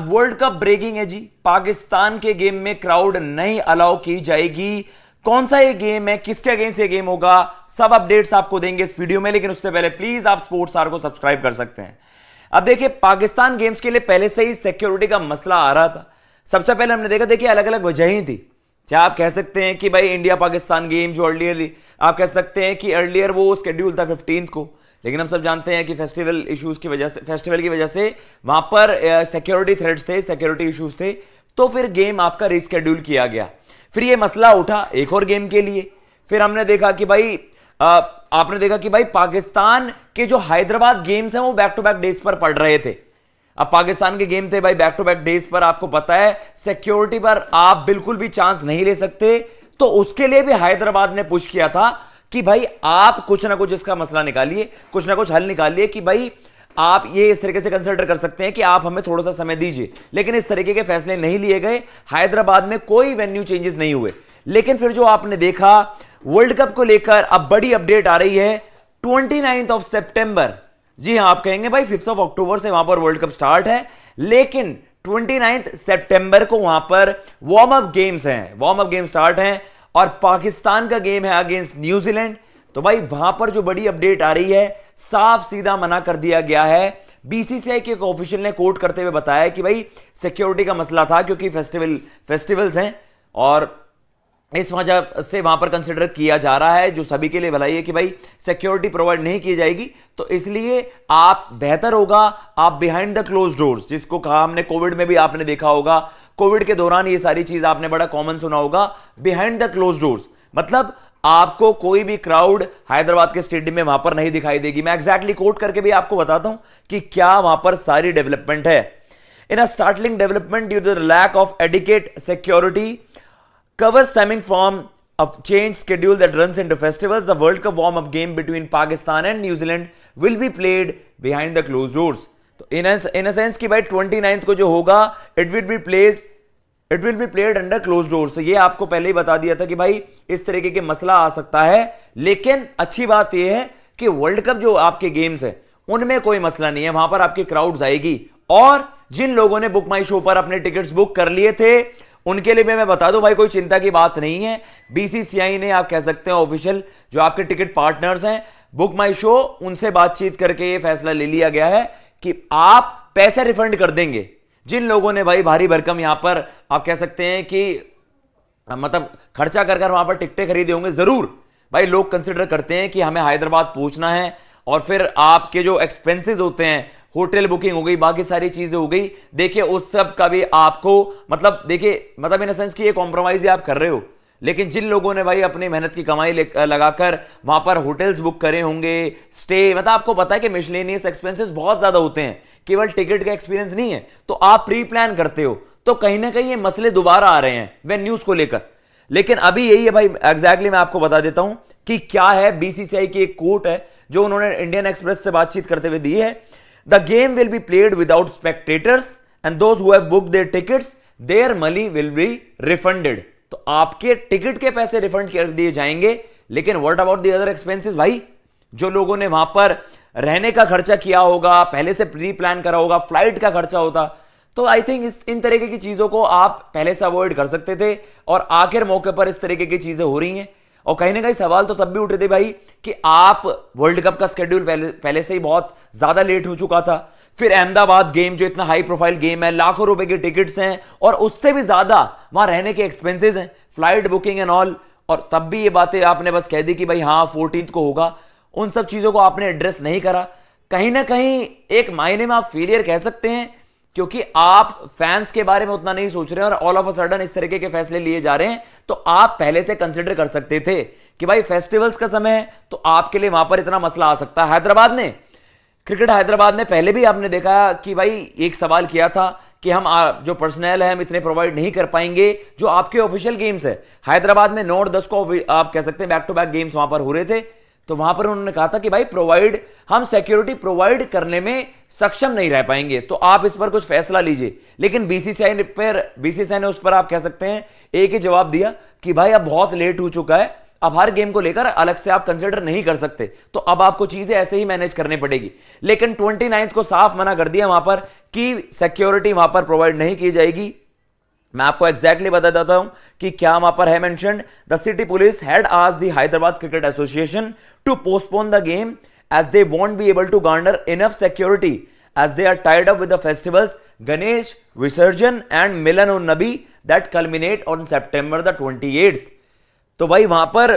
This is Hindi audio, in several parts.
वर्ल्ड कप ब्रेकिंग है जी। पाकिस्तान के गेम में क्राउड नहीं अलाउ की जाएगी। कौन सा ये गेम है, किसके अगेंस्ट ये गेम होगा, सब अपडेट्स आपको देंगे इस वीडियो में। लेकिन उससे पहले प्लीज आप स्पोर्ट्स आर को सब्सक्राइब कर सकते हैं। अब देखिए, पाकिस्तान गेम्स के लिए पहले से ही सिक्योरिटी का मसला आ रहा था। सबसे पहले हमने देखा, देखिए अलग अलग वजहें थी। क्या आप कह सकते हैं कि भाई इंडिया पाकिस्तान गेम जो अर्लियर, आप कह सकते हैं कि अर्लियर वो शेड्यूल था 15 को, लेकिन हम सब जानते हैं कि फेस्टिवल इश्यूज की वजह से, फेस्टिवल की वजह से वहां पर सिक्योरिटी थ्रेट्स थे, सिक्योरिटी इश्यूज थे, तो फिर गेम आपका रिस्केड्यूल किया गया। फिर ये मसला उठा एक और गेम के लिए। फिर हमने देखा कि भाई आपने देखा कि भाई पाकिस्तान के जो हैदराबाद गेम्स हैं वो बैक टू बैक डेज पर पड़ रहे थे। अब पाकिस्तान के गेम थे भाई बैक टू बैक डेज पर, आपको पता है सिक्योरिटी पर आप बिल्कुल भी चांस नहीं ले सकते। तो उसके लिए भी हैदराबाद ने पुश किया था कि भाई आप कुछ ना कुछ इसका मसला निकालिए, कुछ ना कुछ हल निकालिए कि भाई आप ये इस तरीके से कंसिडर कर सकते हैं कि आप हमें थोड़ा सा समय दीजिए। लेकिन इस तरीके के फैसले नहीं लिए गए। हैदराबाद में कोई वेन्यू चेंजेस नहीं हुए। लेकिन फिर जो आपने देखा वर्ल्ड कप को लेकर अब बड़ी अपडेट आ रही है 29 ऑफ सितंबर। जी हां, आप कहेंगे भाई 5 अक्टूबर से वहां पर वर्ल्ड कप स्टार्ट है, लेकिन 29 सितंबर को वहां पर वार्म अप गेम्स हैं, वार्म अप गेम स्टार्ट हैं और पाकिस्तान का गेम है अगेंस्ट न्यूजीलैंड। तो भाई वहां पर जो बड़ी अपडेट आ रही है, साफ सीधा मना कर दिया गया है। बीसीसीआई के एक ऑफिशियल ने कोट करते हुए बताया कि भाई सिक्योरिटी का मसला था, क्योंकि फेस्टिवल्स हैं और इस वजह से वहां पर कंसिडर किया जा रहा है, जो सभी के लिए भलाई है, कि भाई सिक्योरिटी प्रोवाइड नहीं की जाएगी। तो इसलिए आप बेहतर होगा आप बिहाइंड द क्लोज डोर्स, जिसको कहा हमने कोविड में भी आपने देखा होगा, कोविड के दौरान ये सारी चीज आपने बड़ा कॉमन सुना होगा, बिहाइंड द क्लोज डोर्स। मतलब आपको कोई भी क्राउड हैदराबाद के स्टेडियम में वहां पर नहीं दिखाई देगी। मैं एग्जैक्टली कोट करके भी आपको बताता हूं कि क्या वहां पर सारी डेवलपमेंट है। In a startling development due to the lack of adequate security cover stemming from a change schedule that runs into festivals, the World Cup warm-up game between Pakistan and New Zealand will be played behind the closed doors. तो in a sense कि भाई 29th को जो होगा it will be played under closed doors। तो ये आपको पहले ही बता दिया था कि भाई इस तरीके के मसला आ सकता है। लेकिन अच्छी बात यह है कि वर्ल्ड कप जो आपके गेम्स है उनमें कोई मसला नहीं है, वहां पर आपकी क्राउड्स आएगी। और जिन लोगों ने बुक माई शो पर अपने टिकट्स बुक कर लिए थे उनके लिए मैं बता दूं भाई कोई चिंता की बात नहीं है। बीसीसीआई ने, आप कह सकते हैं ऑफिशियल जो आपके टिकट पार्टनर्स हैं बुक माई शो, उनसे बातचीत करके ये फैसला ले लिया गया है कि आप पैसे रिफंड कर देंगे। जिन लोगों ने भाई भारी भरकम यहां पर आप कह सकते हैं कि मतलब खर्चा कर वहां पर टिकटें खरीदे होंगे, जरूर भाई लोग कंसिडर करते हैं कि हमें हैदराबाद पहुंचना है और फिर आपके जो एक्सपेंसेस होते हैं, होटल बुकिंग हो गई, बाकी सारी चीजें हो गई, देखिए उस सब का भी आपको मतलब देखिए मतलब इन सेंस कि ये कॉम्प्रोमाइज आप कर रहे हो। लेकिन जिन लोगों ने भाई अपनी मेहनत की कमाई लगाकर वहां पर होटल्स बुक करे होंगे, स्टे, मतलब आपको पता है कि मिसलेनियस एक्सपेंसेस बहुत ज्यादा होते हैं, केवल टिकट का एक्सपीरियंस नहीं है, तो आप प्री प्लान करते हो, तो कहीं ना कहीं ये मसले दोबारा आ रहे हैं वेन्यूज को लेकर। लेकिन अभी यही है भाई, एग्जैक्टली मैं आपको बता देता हूं कि क्या है। बीसीसीआई की एक कोट है जो उन्होंने इंडियन एक्सप्रेस से बातचीत करते हुए दी है। The game will be played without spectators and those who have booked their tickets, their money will be refunded। तो आपके टिकट के पैसे रिफंड कर दिए जाएंगे। लेकिन what about the other expenses भाई, जो लोगों ने वहां पर रहने का खर्चा किया होगा, पहले से प्री प्लान करा होगा, फ्लाइट का खर्चा होता, तो आई थिंक इन तरीके की चीजों को आप पहले से अवॉइड कर सकते थे। और आखिर मौके पर इस तरीके की चीजें हो रही हैं। और कहीं ना कहीं सवाल तो तब भी उठे थे भाई कि आप वर्ल्ड कप का शेड्यूल पहले से ही बहुत ज्यादा लेट हो चुका था। फिर अहमदाबाद गेम जो इतना हाई प्रोफाइल गेम है, लाखों रुपए के टिकट्स हैं और उससे भी ज्यादा वहां रहने के एक्सपेंसेस हैं, फ्लाइट बुकिंग एंड ऑल। और तब भी ये बातें आपने बस कह दी कि भाई हाँ 14 को होगा। उन सब चीजों को आपने एड्रेस नहीं करा। कहीं ना कहीं एक मायने में आप फेलियर कह सकते हैं, क्योंकि आप फैंस के बारे में उतना नहीं सोच रहे और ऑल ऑफ अ सडन इस तरीके के फैसले लिए जा रहे हैं। तो आप पहले से कंसिडर कर सकते थे कि भाई फेस्टिवल्स का समय है, तो आपके लिए वहां पर इतना मसला आ सकता है। क्रिकेट हैदराबाद ने पहले भी आपने देखा कि भाई एक सवाल किया था कि हम जो पर्सनल है हम इतने प्रोवाइड नहीं कर पाएंगे जो आपके ऑफिशियल गेम्स है। हैदराबाद में 9 और 10 को आप कह सकते हैं बैक टू बैक गेम्स वहां पर हो रहे थे, तो वहां पर उन्होंने कहा था कि भाई हम सिक्योरिटी प्रोवाइड करने में सक्षम नहीं रह पाएंगे, तो आप इस पर कुछ फैसला लीजिए। लेकिन बीसीसीआई ने उस पर आप कह सकते हैं एक ही जवाब दिया कि भाई अब बहुत लेट हो चुका है, अब हर गेम को लेकर अलग से आप कंसिडर नहीं कर सकते, तो अब आपको चीजें ऐसे ही मैनेज करनी पड़ेगी। लेकिन 29 को साफ मना कर दिया वहां पर कि सिक्योरिटी वहां पर प्रोवाइड नहीं की जाएगी। मैं आपको एग्जैक्टली बता देता हूं कि क्या वहां पर है mentioned. The city police had asked the Hyderabad cricket association to postpone the game as they won't be able to garner enough security as they are tied up with the festivals Ganesh Visarjan and Milan un Nabi that culminate on September the 28th। तो भाई वहां पर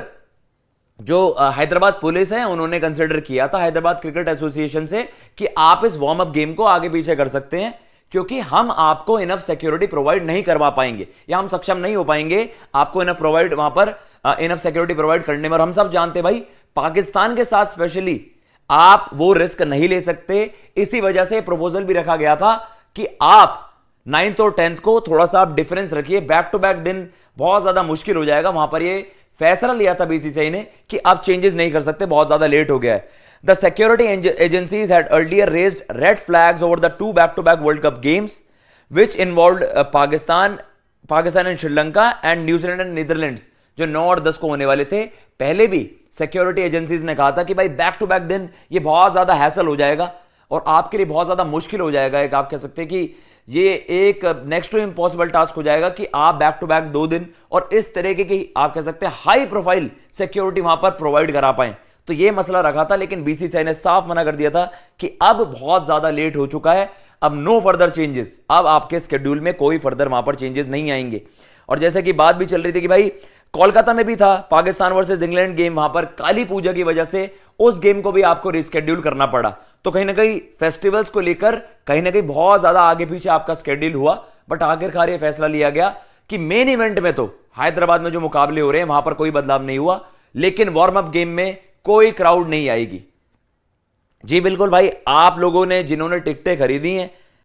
जो हैदराबाद पुलिस है उन्होंने कंसिडर किया था हैदराबाद क्रिकेट एसोसिएशन से कि आप इस वार्म अप गेम को आगे पीछे कर सकते हैं, क्योंकि हम आपको इनफ सिक्योरिटी प्रोवाइड नहीं करवा पाएंगे या हम सक्षम नहीं हो पाएंगे आपको इनफ प्रोवाइड वहां पर इनफ सिक्योरिटी प्रोवाइड करने में। और हम सब जानते भाई पाकिस्तान के साथ स्पेशली आप वो रिस्क नहीं ले सकते। इसी वजह से प्रपोजल भी रखा गया था कि आप 9th और 10th को थोड़ा सा आप डिफरेंस रखिए, बैक टू बैक दिन बहुत ज्यादा मुश्किल हो जाएगा। वहां पर ये फैसला लिया था बीसीसीआई ने कि आप चेंजेस नहीं कर सकते, बहुत ज्यादा लेट हो गया है। The security agencies had earlier raised red flags over the 2 back to back world cup games which involved Pakistan and Sri Lanka and New Zealand and Netherlands, जो 9 और 10 को होने वाले थे। पहले भी सिक्योरिटी एजेंसीज ने कहा था कि भाई बैक टू बैक दिन ये बहुत ज्यादा हैसल हो जाएगा और आपके लिए बहुत ज्यादा मुश्किल हो जाएगा। एक आप कह सकते हैं कि ये एक नेक्स्ट टू इम्पॉसिबल टास्क हो जाएगा कि आप बैक टू बैक 2 दिन और इस तरीके की आप कह सकते हैं हाई प्रोफाइल सिक्योरिटी वहां पर प्रोवाइड करा पाए। तो ये मसला रखा था, लेकिन बीसीसीआई ने साफ मना कर दिया था कि अब बहुत ज्यादा लेट हो चुका है, अब नो फर्दर चेंजेस, अब आपके स्केड्यूल में कोई फर्दर वहां पर चेंजेस नहीं आएंगे। और जैसे कि बात भी चल रही थी कि भाई कोलकाता में भी था पाकिस्तान वर्सेस इंग्लैंड गेम, वहां पर काली पूजा की वजह से उस गेम को भी आपको रिस्केड्यूल करना पड़ा। तो कहीं ना कहीं फेस्टिवल्स को लेकर कहीं ना कहीं बहुत ज्यादा आगे पीछे आपका स्केड्यूल हुआ, बट आखिरकार ये फैसला लिया गया कि मेन इवेंट में तो हैदराबाद में जो मुकाबले हो रहे हैं वहां पर कोई बदलाव नहीं हुआ, लेकिन वार्म अप गेम में कोई क्राउड नहीं आएगी। जी बिल्कुल भाई, आप लोगों ने जिन्होंने टिकटें खरीदी हैं